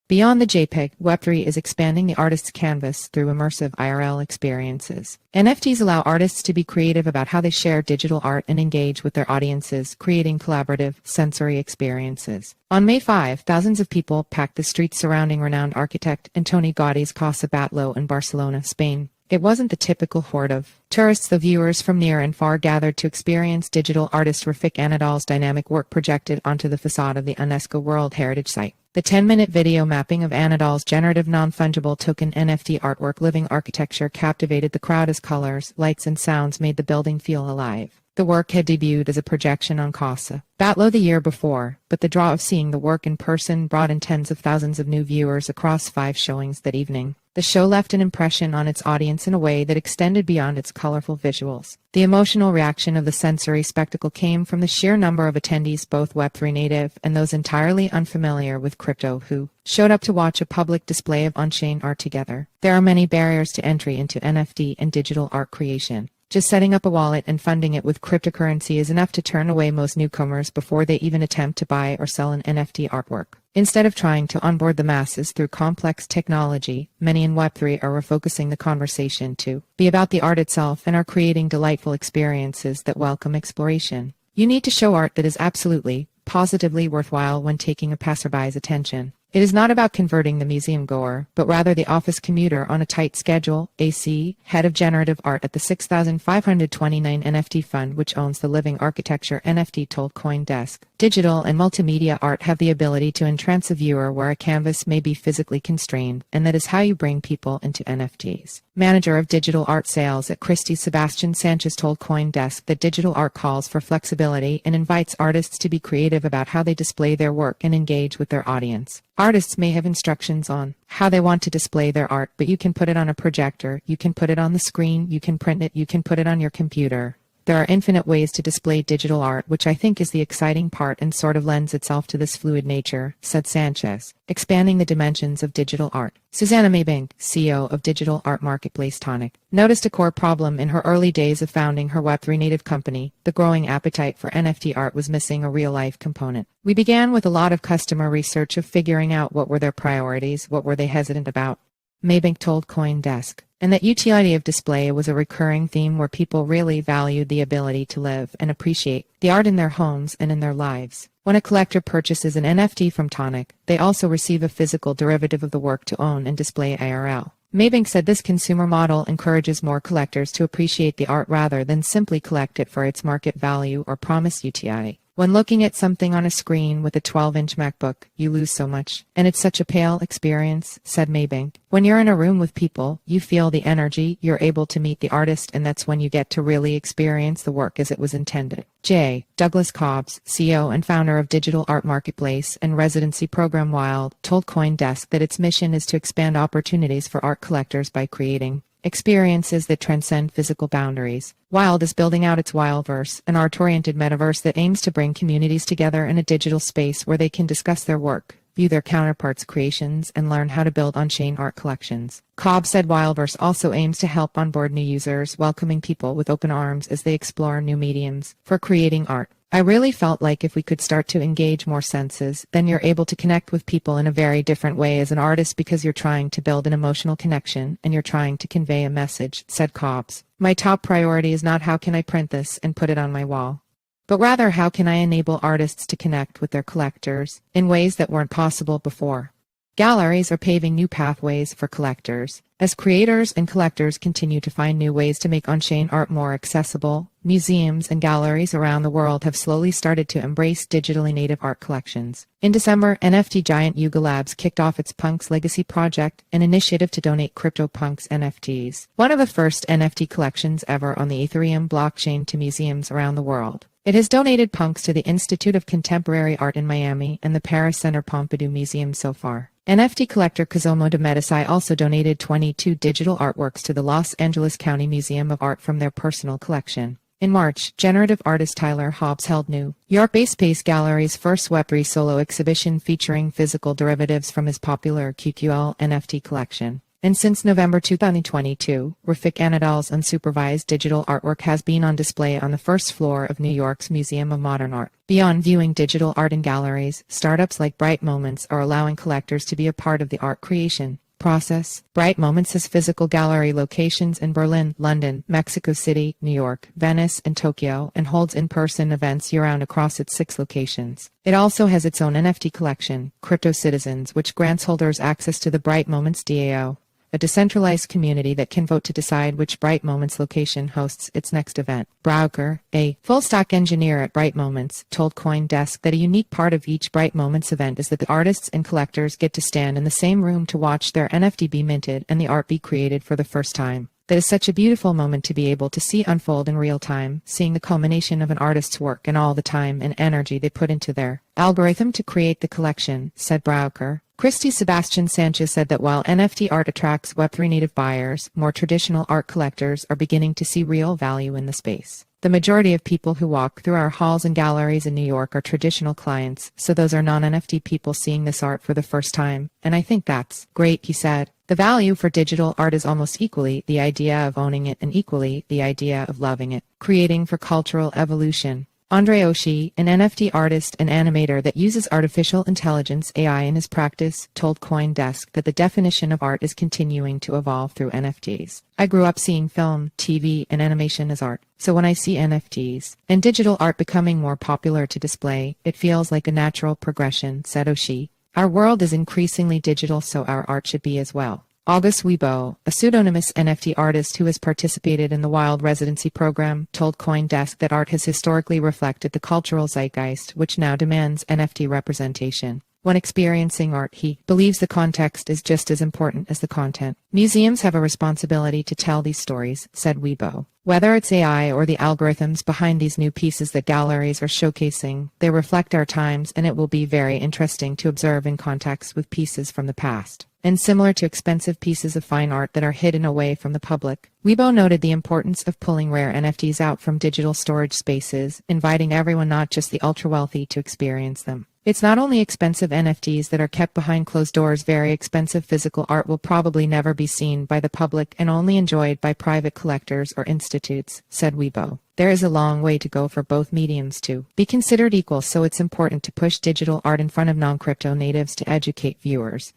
Beyond the JPEG, Web3 is expanding the artist's canvas through immersive IRL experiences. NFTs allow artists to be creative about how they share digital art and engage with their audiences, creating collaborative, sensory experiences. On May 5, thousands of people packed the streets surrounding renowned architect Antoni Gaudí's Casa Batlló in Barcelona, Spain. It wasn't the typical horde of tourists. The viewers from near and far gathered to experience digital artist Refik Anadol's dynamic work projected onto the facade of the UNESCO World Heritage Site. The 10-minute video mapping of Anadol's generative non-fungible token NFT artwork living architecture captivated the crowd as colors, lights and sounds made the building feel alive. The work had debuted as a projection on Casa Batlló the year before, but the draw of seeing the work in person brought in tens of thousands of new viewers across 5 showings that evening. The show left an impression on its audience in a way that extended beyond its colorful visuals. The emotional reaction of the sensory spectacle came from the sheer number of attendees, both Web3 native and those entirely unfamiliar with crypto, who showed up to watch a public display of on-chain art together. There are many barriers to entry into NFT and digital art creation. Just setting up a wallet and funding it with cryptocurrency is enough to turn away most newcomers before they even attempt to buy or sell an NFT artwork. Instead of trying to onboard the masses through complex technology, many in Web3 are refocusing the conversation to be about the art itself and are creating delightful experiences that welcome exploration. You need to show art that is absolutely, positively worthwhile when taking a passerby's attention. It is not about converting the museum goer, but rather the office commuter on a tight schedule. AC, head of generative art at the 6,529 NFT fund which owns the living architecture NFT, told CoinDesk. Digital and multimedia art have the ability to entrance a viewer where a canvas may be physically constrained, and that is how you bring people into NFTs. Manager of digital art sales at Christie's Sebastian Sanchez told CoinDesk that digital art calls for flexibility and invites artists to be creative about how they display their work and engage with their audience. Artists may have instructions on how they want to display their art, but you can put it on a projector, you can put it on the screen, you can print it, you can put it on your computer. There are infinite ways to display digital art, which I think is the exciting part and sort of lends itself to this fluid nature, said Sanchez, expanding the dimensions of digital art. Susanna Maybank, CEO of digital art marketplace Tonic, noticed a core problem in her early days of founding her Web3 native company. The growing appetite for NFT art was missing a real-life component. We began with a lot of customer research of figuring out what were their priorities, what were they hesitant about, Maybank told CoinDesk, and that utility of display was a recurring theme where people really valued the ability to live and appreciate the art in their homes and in their lives. When a collector purchases an NFT from Tonic, they also receive a physical derivative of the work to own and display IRL. Maybank said this consumer model encourages more collectors to appreciate the art rather than simply collect it for its market value or promise utility. When looking at something on a screen with a 12-inch MacBook, you lose so much. And it's such a pale experience, said Maybank. When you're in a room with people, you feel the energy, you're able to meet the artist, and that's when you get to really experience the work as it was intended. J. Douglas Cobbs, CEO and founder of digital art marketplace and residency program Wild, told CoinDesk that its mission is to expand opportunities for art collectors by creating experiences that transcend physical boundaries. Wild is building out its Wildverse, an art-oriented metaverse that aims to bring communities together in a digital space where they can discuss their work, view their counterparts' creations, and learn how to build on-chain art collections. Cobb said Wildverse also aims to help onboard new users, welcoming people with open arms as they explore new mediums for creating art. I really felt like if we could start to engage more senses, then you're able to connect with people in a very different way as an artist because you're trying to build an emotional connection and you're trying to convey a message, said Cobbs. My top priority is not how can I print this and put it on my wall, but rather how can I enable artists to connect with their collectors in ways that weren't possible before. Galleries are paving new pathways for collectors. As creators and collectors continue to find new ways to make on-chain art more accessible, museums and galleries around the world have slowly started to embrace digitally native art collections. In December, NFT giant Yuga Labs kicked off its Punks Legacy project, an initiative to donate CryptoPunks NFTs, one of the first NFT collections ever on the Ethereum blockchain, to museums around the world. It has donated punks to the Institute of Contemporary Art in Miami and the Paris Centre Pompidou Museum so far. NFT collector Cosimo de Medici also donated 22 digital artworks to the Los Angeles County Museum of Art from their personal collection. In March, generative artist Tyler Hobbs held New York-based Space Gallery's first Web3 solo exhibition featuring physical derivatives from his popular QQL NFT collection. And since November 2022, Refik Anadol's unsupervised digital artwork has been on display on the first floor of New York's Museum of Modern Art. Beyond viewing digital art in galleries, startups like Bright Moments are allowing collectors to be a part of the art creation process. Bright Moments has physical gallery locations in Berlin, London, Mexico City, New York, Venice, and Tokyo, and holds in-person events year-round across its 6 locations. It also has its own NFT collection, Crypto Citizens, which grants holders access to the Bright Moments DAO, a decentralized community that can vote to decide which Bright Moments location hosts its next event. Brauker, a full-stack engineer at Bright Moments, told CoinDesk that a unique part of each Bright Moments event is that the artists and collectors get to stand in the same room to watch their NFT be minted and the art be created for the first time. That is such a beautiful moment to be able to see unfold in real time, seeing the culmination of an artist's work and all the time and energy they put into their algorithm to create the collection, said Brauker. Christy Sebastian Sanchez said that while NFT art attracts Web3 native buyers, more traditional art collectors are beginning to see real value in the space. The majority of people who walk through our halls and galleries in New York are traditional clients, so those are non-NFT people seeing this art for the first time, and I think that's great, he said. The value for digital art is almost equally the idea of owning it and equally the idea of loving it, creating for cultural evolution. Andre Oshie, an NFT artist and animator that uses artificial intelligence (AI) in his practice, told CoinDesk that the definition of art is continuing to evolve through NFTs. I grew up seeing film, TV, and animation as art, so when I see NFTs and digital art becoming more popular to display, it feels like a natural progression, said Oshie. Our world is increasingly digital, so our art should be as well. August Weibo, a pseudonymous NFT artist who has participated in the Wild Residency program, told CoinDesk that art has historically reflected the cultural zeitgeist, which now demands NFT representation. When experiencing art, he believes the context is just as important as the content. Museums have a responsibility to tell these stories, said Weibo. Whether it's AI or the algorithms behind these new pieces that galleries are showcasing, they reflect our times, and it will be very interesting to observe in context with pieces from the past. And similar to expensive pieces of fine art that are hidden away from the public, Weibo noted the importance of pulling rare NFTs out from digital storage spaces, inviting everyone, not just the ultra-wealthy, to experience them. It's not only expensive NFTs that are kept behind closed doors. Very expensive physical art will probably never be seen by the public and only enjoyed by private collectors or institutes, said Weibo. There is a long way to go for both mediums to be considered equal, so it's important to push digital art in front of non-crypto natives to educate viewers.